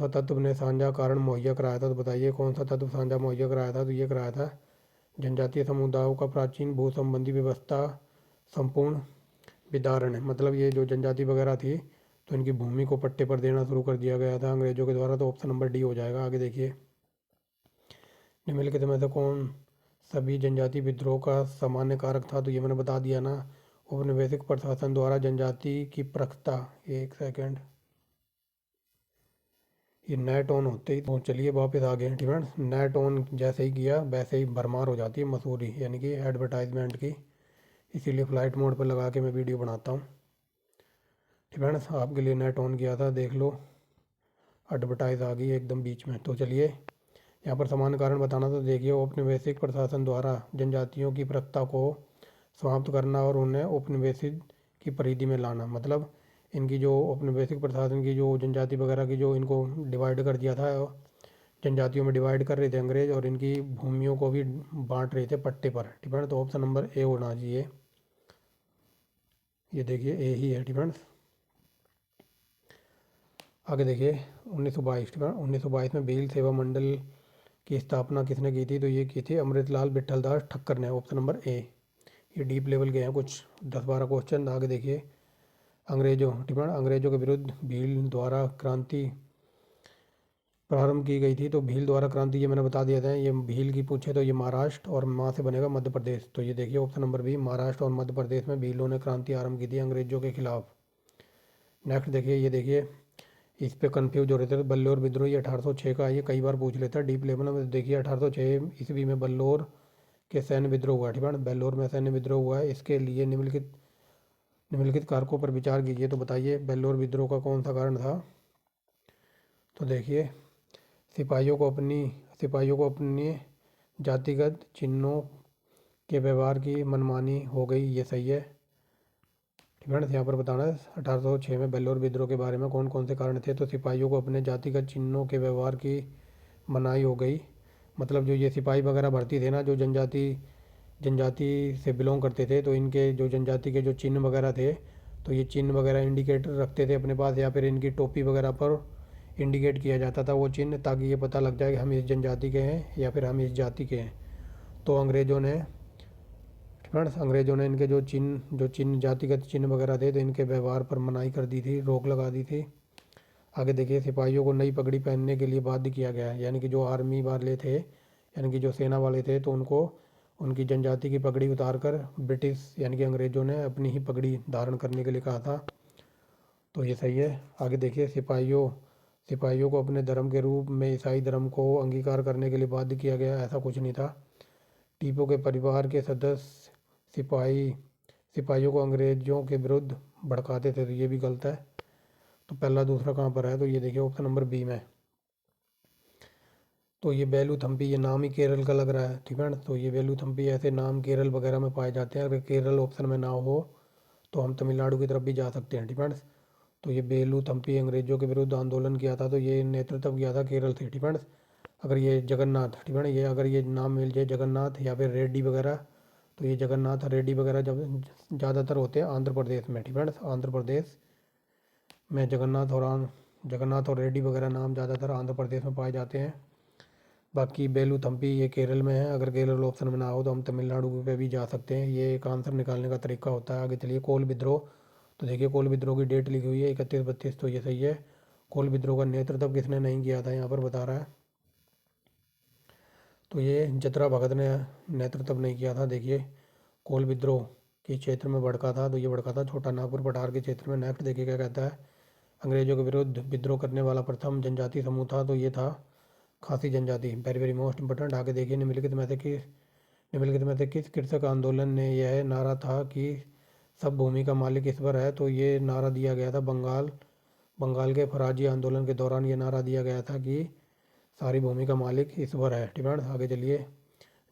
A: तत्व ने साझा कारण मुहैया कराया था? तो बताइए कौन सा तत्व साझा मुहैया कराया था? तो ये कराया था जनजातीय समुदायों का प्राचीन भू संबंधी व्यवस्था संपूर्ण विदारण है। मतलब ये जो जनजाति वगैरह थी तो इनकी भूमि को पट्टे पर देना शुरू कर दिया गया था अंग्रेजों के द्वारा। तो ऑप्शन नंबर डी हो जाएगा। आगे देखिए, निम्नलिखित में से कौन सभी जनजाति विद्रोह का सामान्य कारक था? तो ये मैंने बता दिया ना, औपनिवेशिक प्रशासन द्वारा जनजाति की प्रखता। एक सेकेंड, ये नेट ऑन होते ही तो चलिए वापस आ गए, ठीक है। नेट ऑन जैसे ही किया वैसे ही भरमार हो जाती है मसूरी यानी कि एडवर्टाइजमेंट की, इसीलिए फ़्लाइट मोड पर लगा के मैं वीडियो बनाता हूँ, ठीक है। आपके लिए नेट ऑन किया था, देख लो एडवर्टाइज आ गई एकदम बीच में। तो चलिए यहाँ पर समान कारण बताना। तो देखिए, औपनिवेशिक प्रशासन द्वारा जनजातियों की प्रथा को समाप्त करना और उन्हें औपनिवेशिक की परिधि में लाना। मतलब इनकी जो औपनिवेशिक प्रशासन की जो जनजाति वगैरह की जो इनको डिवाइड कर दिया था, जनजातियों में डिवाइड कर रहे थे अंग्रेज, और इनकी भूमियों को भी बांट रहे थे पट्टे पर, ठीक है। तो ऑप्शन नंबर ए होना चाहिए। ये देखिए ए ही है, ठीक है। आगे देखिए 1922, ठीक है। 1922 में भील सेवा मंडल की स्थापना किसने की थी? तो ये की थी अमृतलाल विट्ठलदास ठक्कर ने। Option number A. ये डीप लेवल के हैं कुछ 10-12 क्वेश्चन। आगे देखिए, अंग्रेजों, ठीक है, अंग्रेजों के विरुद्ध भील द्वारा क्रांति प्रारंभ की गई थी। तो भील द्वारा क्रांति ये मैंने बता दिया था। ये भील की पूछे तो ये महाराष्ट्र और माँ से बनेगा मध्य प्रदेश। तो ये देखिए ऑप्शन नंबर बी, महाराष्ट्र और मध्य प्रदेश में भीलों ने क्रांति आरंभ की थी अंग्रेजों के खिलाफ। नेक्स्ट देखिए, ये देखिए इस पे कंफ्यूज हो रहे थे। तो बल्लौर विद्रोह ये 1806 का, ये कई बार पूछ लेता है डीप लेवल में। देखिए 1806 ईस्वी में बल्लौर के सैन्य विद्रोह हुआ, ठीक है। बेल्लोर में सैन्य विद्रोह हुआ है। इसके लिए निम्नलिखित कारकों पर विचार कीजिए। तो बताइए बेल्लोर विद्रोह का कौन सा कारण था? तो देखिए, सिपाहियों को अपनी जातिगत चिन्हों के व्यवहार की मनमानी हो गई, ये सही है, ठीक है। यहाँ पर बताना है 1806 में बेल्लोर विद्रोह के बारे में कौन कौन से कारण थे। तो सिपाहियों को अपने जातिगत चिन्हों के व्यवहार की मनाही हो गई। मतलब जो ये सिपाही वगैरह भर्ती थे ना, जो जनजाति से बिलोंग करते थे, तो इनके जो जनजाति के जो चिन्ह वगैरह थे, तो ये चिन्ह वगैरह इंडिकेटर रखते थे अपने पास, या फिर इनकी टोपी वगैरह पर इंडिकेट किया जाता था वो चिन्ह, ताकि ये पता लग जाए कि हम इस जनजाति के हैं या फिर हम इस जाति के हैं। तो अंग्रेजों ने इनके जो चिन्ह जातिगत चिन्ह वगैरह थे तो इनके व्यवहार पर मनाही कर दी थी, रोक लगा दी थी। आगे देखिए, सिपाहियों को नई पगड़ी पहनने के लिए बाध्य किया गया है। यानी कि जो आर्मी वाले थे, यानी कि जो सेना वाले थे, तो उनको उनकी जनजाति की पगड़ी उतार कर ब्रिटिश यानी कि अंग्रेज़ों ने अपनी ही पगड़ी धारण करने के लिए कहा था। तो ये सही है। आगे देखिए, सिपाहियों को अपने धर्म के रूप में ईसाई धर्म को अंगीकार करने के लिए बाध्य किया गया, ऐसा कुछ नहीं था। टीपू के परिवार के सदस्य सिपाहियों को अंग्रेजों के विरुद्ध भड़काते थे, तो ये भी गलत है। तो पहला दूसरा कहाँ पर है, तो ये देखिए ऑप्शन नंबर बी में। तो ये बेलूथम्पी, ये नाम ही केरल का लग रहा है, ठीक है ना। तो ये बेलूथम्पी ऐसे नाम केरल वगैरह में पाए जाते हैं। अगर केरल ऑप्शन में ना हो तो हम तमिलनाडु की तरफ भी जा सकते हैं, ठीक है। तो ये बेलूथम्पी अंग्रेजों के विरुद्ध आंदोलन किया था, तो ये नेतृत्व किया था केरल से, ठीक है। अगर ये जगन्नाथ, ठीक है ना, ये अगर ये नाम मिल जाए जगन्नाथ या फिर रेड्डी वगैरह, तो ये जगन्नाथ रेड्डी वगैरह जब ज़्यादातर होते हैं आंध्र प्रदेश में, ठीक है। आंध्र प्रदेश में जगन्नाथ और रेड्डी वगैरह नाम ज़्यादातर आंध्र प्रदेश में पाए जाते हैं। बाकी बेलूथम्पी ये केरल में है। अगर केरल ऑप्शन में ना हो तो हम तमिलनाडु पे भी जा सकते हैं। ये एक आंसर निकालने का तरीका होता है। आगे चलिए, कोल विद्रोह। तो देखिए कोल विद्रोह की डेट लिखी हुई है 31-32, तो ये सही है। कोल विद्रोह का नेतृत्व किसने नहीं किया था, यहाँ पर बता रहा है। तो ये जतरा भगत ने नेतृत्व नहीं किया था। देखिए कोल विद्रोह के क्षेत्र में भड़का था, तो ये भड़का था छोटा नागपुर पठार के क्षेत्र में। नेक्स्ट देखिए क्या कहता है, अंग्रेजों के विरुद्ध विद्रोह करने वाला प्रथम जनजाति समूह था, तो ये था खासी जनजाति। Very very most important. आगे देखिए, निम्नलिखित में से किस कृषक आंदोलन ने यह नारा था कि सब भूमि का मालिक ईश्वर है, तो ये नारा दिया गया था बंगाल के फराजी आंदोलन के दौरान ये नारा दिया गया था कि सारी भूमि का मालिक ईश्वर है, ठीक है। आगे चलिए,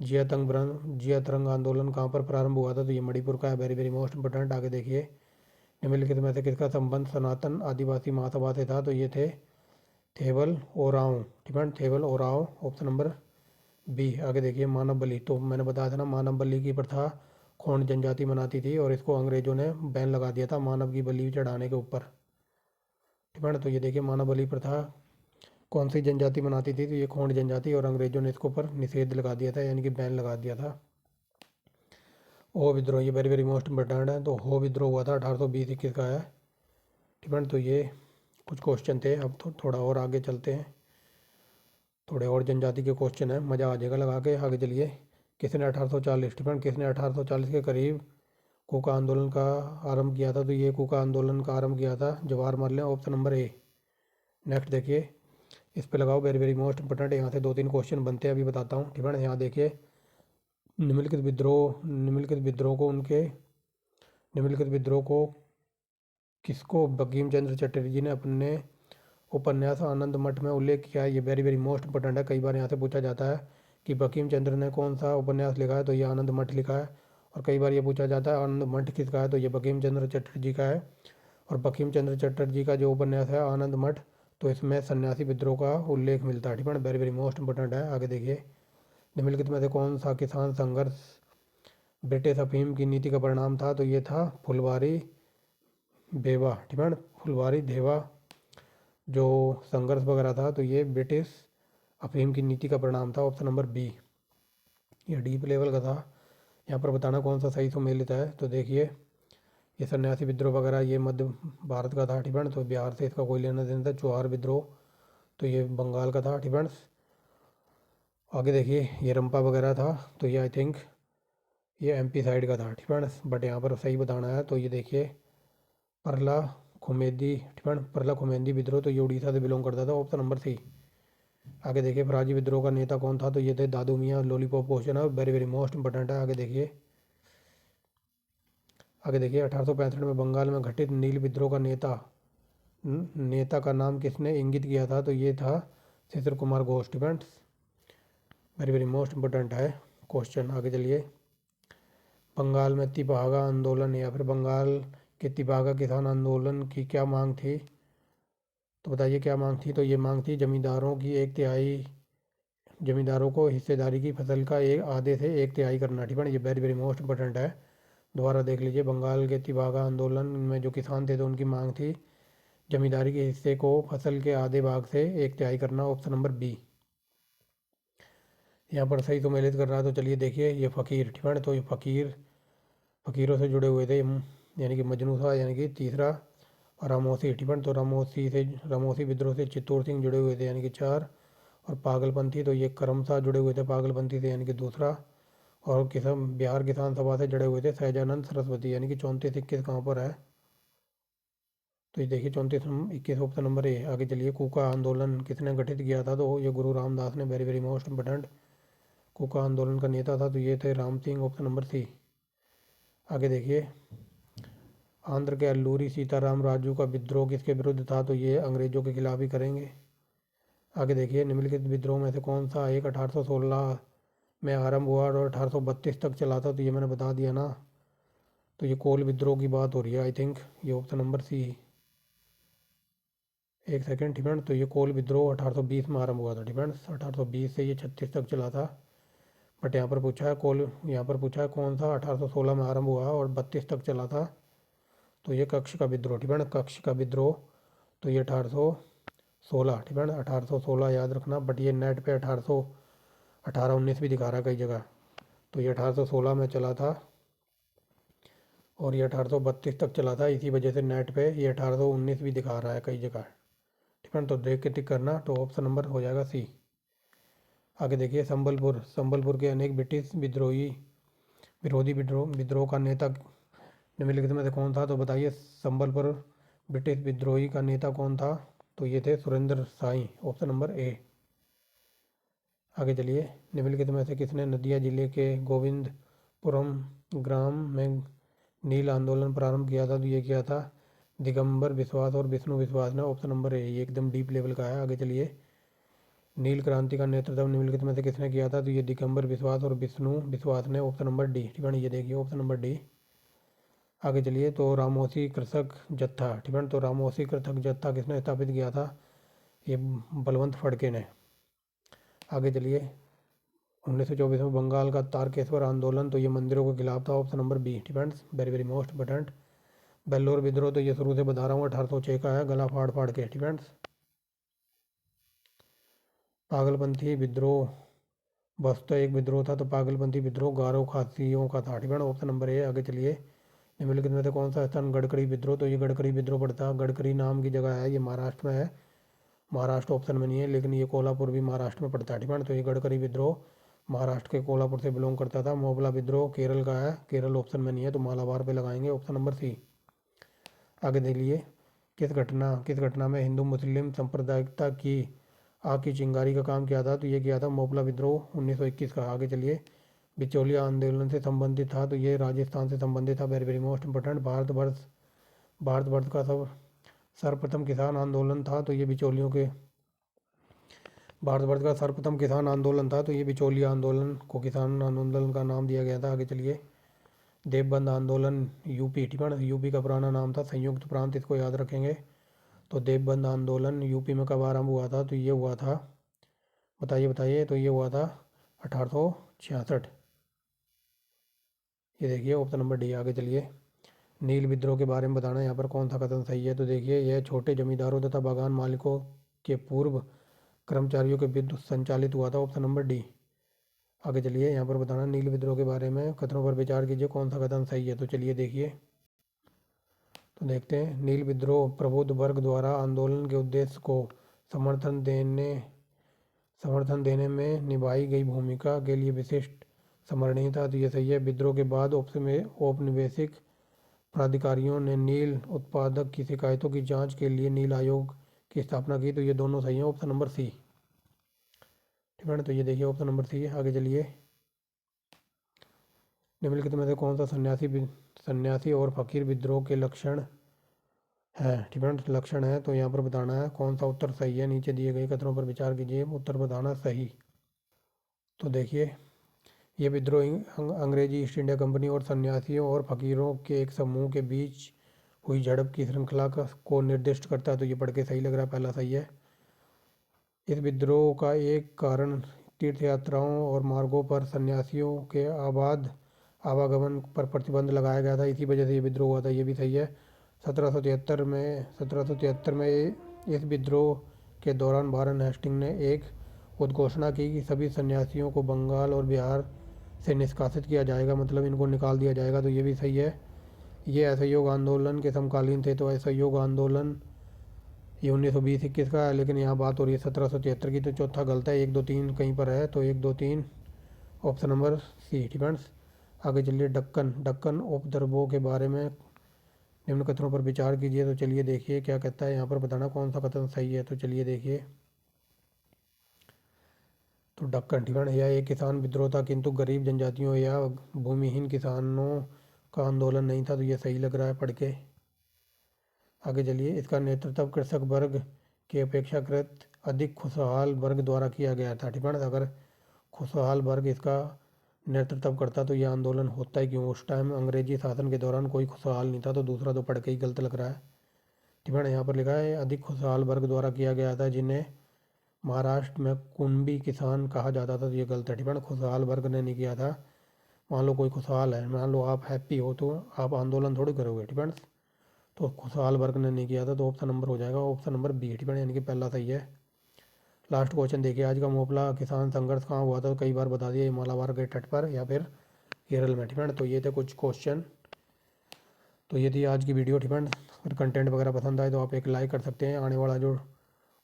A: जिया तरंग आंदोलन कहाँ पर प्रारंभ हुआ था, तो ये मणिपुर का है। Very very most important. आगे देखिए, निम्नलिखित में से किसका संबंध सनातन आदिवासी महासभा से था, तो ये थे थेवल ओरांव, ठीक है। थेवल ओरांव ऑप्शन नंबर बी। आगे देखिए, मानव बलि। तो मैंने बताया था ना, मानव बलि की प्रथा खोंड जनजाति मनाती थी और इसको अंग्रेजों ने बैन लगा दिया था मानव की बलि चढ़ाने के ऊपर, ठीक है ना। तो ये देखिए, मानव बलि प्रथा कौन सी जनजाति मनाती थी, तो ये खोंड जनजाति, और अंग्रेजों ने इसके ऊपर निषेध लगा दिया था, यानी कि बैन लगा दिया था। हो विद्रोह, ये वेरी वेरी मोस्ट इंपॉर्टेंट है। तो हो विद्रोह हुआ था 1820-21 का है, ठीक है। तो ये कुछ क्वेश्चन थे। अब थोड़ा और आगे चलते हैं, थोड़े और जनजाति के क्वेश्चन है, मज़ा आ जाएगा लगा के। आगे चलिए, किसने 1840, ठीक है, किसने 1840 के करीब कूका आंदोलन का आरंभ किया था, तो ये कूका आंदोलन का आरंभ किया था जवाहरलाल ने, ऑप्शन नंबर ए। नेक्स्ट देखिए, इस पे लगाओ, वेरी वेरी मोस्ट इंपॉर्टेंट। यहाँ से 2-3 क्वेश्चन बनते हैं, अभी बताता हूँ, ठीक है। यहाँ देखिए, निम्नलिखित विद्रोह को किसको बंकिम चंद्र चटर्जी ने अपने उपन्यास आनंद मठ में उल्लेख किया है। ये वेरी वेरी मोस्ट इंपॉर्टेंट है। कई बार यहाँ से पूछा जाता है कि बंकिम चंद्र ने कौन सा उपन्यास लिखा है, तो ये आनंद मठ लिखा है। और कई बार ये पूछा जाता है आनंद मठ किसका है, तो ये बंकिम चंद्र चटर्जी का है। और बंकिम चंद्र चटर्जी का जो उपन्यास है आनंद मठ, तो इसमें सन्यासी विद्रोह का उल्लेख मिलता है, ठीक है। वेरी वेरी मोस्ट इंपॉर्टेंट है। आगे देखिए, निम्नलिखित में से कौन सा किसान संघर्ष ब्रिटिश अफीम की नीति का परिणाम था, तो ये था फुलवारी बेवा, ठीक है। फुलवारी देवा जो संघर्ष वगैरह था, तो ये ब्रिटिश अफीम की नीति का परिणाम था, ऑप्शन नंबर बी। ये डीप लेवल का था। यहाँ पर बताना कौन सा सही सुमेलित है, तो देखिए, ये सन्यासी विद्रोह वगैरह ये मध्य भारत का था, ठीक है। तो बिहार से इसका कोई लेना देना था। चुहार विद्रोह, तो ये बंगाल का था, ठीक है। आगे देखिए, ये रंपा वगैरह था, तो ये आई थिंक ये एमपी साइड का था, ठीक है। बट यहाँ पर सही बताना है, तो ये देखिए, परला खुमेदी, ठीक है। परला खुमेदी विद्रोह, तो ये उड़ीसा से बिलोंग करता था, ऑप्शन नंबर सी। आगे देखिए, फराजी विद्रोह का नेता कौन था, तो ये थे दादू मियाँ लॉलीपॉप क्वेश्चन है, वेरी वेरी मोस्ट इंपॉर्टेंट है। आगे देखिए 1865 में बंगाल में घटित नील विद्रोह का नेता का नाम किसने इंगित किया था, तो ये था शिशिर कुमार घोष, ठीक है। वेरी वेरी मोस्ट इंपॉर्टेंट है क्वेश्चन। आगे चलिए, बंगाल में तिभागा आंदोलन या फिर बंगाल के तिभागा किसान आंदोलन की क्या मांग थी, तो बताइए क्या मांग थी, तो ये मांग थी जमींदारों को हिस्सेदारी की फसल का एक आधे से एक तिहाई करना, ठीक है। ये वेरी वेरी मोस्ट इंपॉर्टेंट है। दोबारा देख लीजिए, बंगाल के तिभागा आंदोलन में जो किसान थे, तो उनकी मांग थी जमींदारी के हिस्से को फसल के आधे भाग से एक तिहाई करना, ऑप्शन नंबर बी। यहाँ पर सही सुमेलित कर रहा है, तो चलिए देखिए, ये फ़कीर, ठीक है। तो ये फ़कीरों से जुड़े हुए थे, यानी कि मजनू था, यानी कि तीसरा। और रामोसी, ठीक है। तो रामोसी विद्रोह से चित्तौड़ सिंह जुड़े हुए थे, यानी कि 4। और पागलपंथी, तो ये करमसा जुड़े हुए थे पागलपंथी से, यानी कि दूसरा। और बिहार किसान सभा से जुड़े हुए थे सहजानंद सरस्वती, यानी कि 34-21 कहाँ पर है, तो ये देखिए 34-21 ऑप्शन नंबर ए। आगे चलिए, कूका आंदोलन किसने गठित किया था, तो ये गुरु रामदास ने, वेरी वेरी मोस्ट इंपॉर्टेंट। कुका आंदोलन का नेता था, तो ये थे Ram Singh, option number C. आगे देखिए, आंध्र के अल्लूरी सीताराम राजू का विद्रोह किसके विरुद्ध था, तो ये अंग्रेजों के खिलाफ ही करेंगे। आगे देखिए, निम्नलिखित विद्रोह में से कौन सा एक 1816 में आरंभ हुआ और 1832 तक चला था, तो ये मैंने बता दिया ना। तो ये कोल विद्रोह की बात हो रही है, आई थिंक ये ऑप्शन नंबर सी। एक सेकेंड डिफेंड, तो ये कोल विद्रोह 1820 में आरंभ हुआ था डिफेंड, 1820 से ये 36 तक चला था। बट यहाँ पर पूछा है कोल, यहाँ पर पूछा है कौन सा 1816 में आरंभ हुआ और 32 तक चला था, तो ये कक्ष का विद्रोह डिफेंड, कक्ष का विद्रोह। तो ये 1816 डिफेंड, 1816 याद रखना। बट ये नेट पे 1819 भी दिखा रहा है कई जगह, तो ये 1816 में चला था और ये 1832 तक चला था। इसी वजह से नेट पे ये 1819 भी दिखा रहा है कई जगह डिफेंड। तो देख के टिक करना, तो ऑप्शन नंबर हो जाएगा सी। आगे देखिए, संबलपुर, संबलपुर के अनेक ब्रिटिश विरोधी विद्रोह का नेता निम्नलिखित में से कौन था, तो बताइए संबलपुर ब्रिटिश विद्रोही का नेता कौन था, तो ये थे Surendra Sai, option number A. आगे चलिए, निम्नलिखित में से किसने नदिया जिले के गोविंदपुरम ग्राम में नील आंदोलन प्रारंभ किया था, तो ये किया था दिगंबर विश्वास और विष्णु विश्वास ने, ऑप्शन नंबर ए। ये एकदम डीप लेवल का है। आगे चलिए, नील क्रांति का नेतृत्व निम्नलिखित में से किसने किया था, तो ये दिगंबर विश्वास और विष्णु विश्वास ने, ऑप्शन नंबर डी। ठीक है, ये देखिए ऑप्शन नंबर डी। आगे चलिए, तो रामोसी कृषक जत्था, ठीक है, तो रामोसी कृषक जत्था किसने स्थापित किया था, ये बलवंत फड़के ने। आगे चलिए, 1924 में बंगाल का तारकेश्वर आंदोलन, तो ये मंदिरों के खिलाफ था, option number B. Depends, very very most important. Vellore विद्रोह, तो ये शुरू से बता रहा हूँ 1806 का है, गला फाड़ फाड़ के। डिपेंड्स, पागलपंथी विद्रोह, बस्तर एक विद्रोह था, तो पागलपंथी विद्रोह गारो खासियों का था। Depend, option number A. आगे चलिए, निम्नलिखित में से कौन सा स्थान गडकरी विद्रोह, तो ये गडकरी विद्रोह पड़ता है, गडकरी नाम की जगह है, ये महाराष्ट्र में है। महाराष्ट्र ऑप्शन में नहीं है, लेकिन ये कोल्हापुर भी महाराष्ट्र में पड़ता है। डिपेंड, तो ये गडकरी विद्रोह महाराष्ट्र के कोल्हापुर से बिलोंग करता था। मोबला विद्रोह केरल का है, केरल ऑप्शन में नहीं है, तो मालाबार पे लगाएंगे, ऑप्शन नंबर सी। आगे देख लिए, किस घटना में हिंदू मुस्लिम सांप्रदायिकता की आग की चिंगारी का काम किया था, तो ये किया था मोबला विद्रोह 1921 का। आगे चलिए, बिचौलिया आंदोलन से संबंधित था, तो ये राजस्थान से संबंधित था, very very most important. Bharatvarsh का सर्वप्रथम किसान आंदोलन था, तो ये बिचौलियों के भारतवर्ष का सर्वप्रथम किसान आंदोलन था, तो ये बिचौलिया आंदोलन को किसान आंदोलन का नाम दिया गया था। आगे चलिए, देवबंद आंदोलन यूपी, ठीक है ना, यूपी का पुराना नाम था संयुक्त प्रांत, इसको याद रखेंगे। तो देवबंद आंदोलन यूपी में कब आरंभ हुआ था, तो ये हुआ था, बताइए बताइए, तो ये हुआ था 1866। ये देखिए ऑप्शन नंबर डी। आगे चलिए, नील विद्रोह के बारे में बताना, यहाँ पर कौन सा कथन सही है, तो देखिए, यह छोटे जमींदारों तथा बागान मालिकों के पूर्व कर्मचारियों के विरुद्ध संचालित हुआ था, ऑप्शन नंबर डी। आगे चलिए, यहाँ पर बताना नील विद्रोह के बारे में कथनों पर विचार कीजिए, कौन सा कथन सही है, तो चलिए देखिए, तो देखते हैं। नील विद्रोह प्रबुद्ध वर्ग द्वारा आंदोलन के उद्देश्य को समर्थन देने में निभाई गई भूमिका के लिए विशिष्ट स्मरणीय था, तो ये सही है। विद्रोह के बाद औपनिवेशिक प्राधिकारियों ने नील उत्पादक की शिकायतों की जांच के लिए नील आयोग की स्थापना की, तो ये दोनों सही है, ऑप्शन नंबर सी। ठीक है ना, तो ये देखिए ऑप्शन नंबर सी है। आगे चलिए, निम्नलिखित में से कौन सा सन्यासी और फकीर विद्रोह के लक्षण है, ठीक है, लक्षण है, तो यहाँ पर बताना है कौन सा उत्तर सही है। नीचे दिए गए कथनों पर विचार कीजिए, उत्तर बताना सही। तो देखिए, ये विद्रोह अंग्रेजी ईस्ट इंडिया कंपनी और सन्यासियों और फकीरों के एक समूह के बीच हुई झड़प की श्रृंखला को निर्दिष्ट करता है, तो ये पढ़ के सही लग रहा है, पहला सही है। इस विद्रोह का एक कारण तीर्थ यात्राओं और मार्गों पर सन्यासियों के आवागमन पर प्रतिबंध लगाया गया था, इसी वजह से ये विद्रोह हुआ था, ये भी सही है। 1773 में इस विद्रोह के दौरान वारेन हेस्टिंग ने एक उद्घोषणा की कि सभी सन्यासियों को बंगाल और बिहार से निष्कासित किया जाएगा, मतलब इनको निकाल दिया जाएगा, तो ये भी सही है। ये असहयोग आंदोलन के समकालीन थे, तो असहयोग आंदोलन ये 1920-21 का है, लेकिन यहाँ बात हो रही है 1773 की, तो चौथा गलत है, 1 2 3 कहीं पर है, तो 1 2 3 ऑप्शन नंबर सी। डिपेंड्स। आगे चलिए, दक्कन उपद्रवों के बारे में निम्न कथनों पर विचार कीजिए, तो चलिए देखिए क्या कहता है, यहाँ पर बताना कौन सा कथन सही है, तो चलिए देखिए, तो दक्कन ठीक है। यह एक किसान विद्रोह था किंतु गरीब जनजातियों या भूमिहीन किसानों का आंदोलन नहीं था। तो ये सही लग रहा है पढ़ के। आगे चलिए। इसका नेतृत्व कृषक वर्ग के अपेक्षाकृत अधिक खुशहाल वर्ग द्वारा किया गया था। ठीक है। अगर खुशहाल वर्ग इसका नेतृत्व करता तो यह आंदोलन होता ही क्यों। उस टाइम अंग्रेजी शासन के दौरान कोई खुशहाल नहीं था। तो दूसरा तो पढ़ के ही गलत लग रहा है। ठीक है। यहाँ पर लिखा है अधिक खुशहाल वर्ग द्वारा किया गया था जिन्हें महाराष्ट्र में कुणबी किसान कहा जाता था। तो ये गलत है। ठीक है। खुशहाल वर्ग ने नहीं किया था। मान लो कोई खुशहाल है, मान लो आप हैप्पी हो तो आप आंदोलन थोड़ी करोगे। ठीक है। तो खुशहाल वर्ग ने नहीं किया था। तो ऑप्शन नंबर हो जाएगा ऑप्शन नंबर बी। ठीक है। यानी कि पहला सही है। लास्ट क्वेश्चन देखिए। आज का मोपला किसान संघर्ष कहाँ हुआ था। कई बार बता दिया, मालाबार के तट पर या फिर केरल में। ठीक है। तो ये थे कुछ क्वेश्चन। तो ये थी आज की वीडियो। ठीक है। अगर कंटेंट वगैरह पसंद आए तो आप एक लाइक कर सकते हैं। आने वाला जो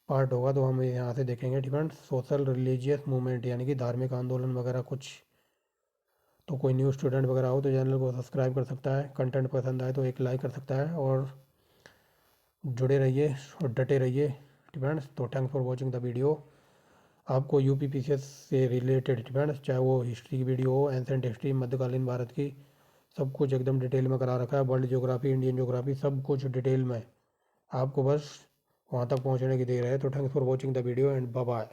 A: पार्ट होगा तो हम यहाँ से देखेंगे। ठीक है। सोशल रिलीजियस मूवमेंट यानी कि धार्मिक आंदोलन वगैरह कुछ। तो कोई न्यू स्टूडेंट वगैरह हो तो चैनल को सब्सक्राइब कर सकता है। कंटेंट पसंद आए तो एक लाइक कर सकता है और जुड़े रहिए और डटे रहिए। ठीक है। तो thanks for watching the video. आपको यूपीपीसीएस से रिलेटेड डिफेंस चाहे वो हिस्ट्री की वीडियो हो, एंसेंट हिस्ट्री मध्यकालीन भारत की, सब कुछ एकदम डिटेल में करा रखा है। वर्ल्ड ज्योग्राफी, इंडियन ज्योग्राफी, सब कुछ डिटेल में। आपको बस वहाँ तक पहुँचने की देर है। तो thanks for watching the video and bye bye.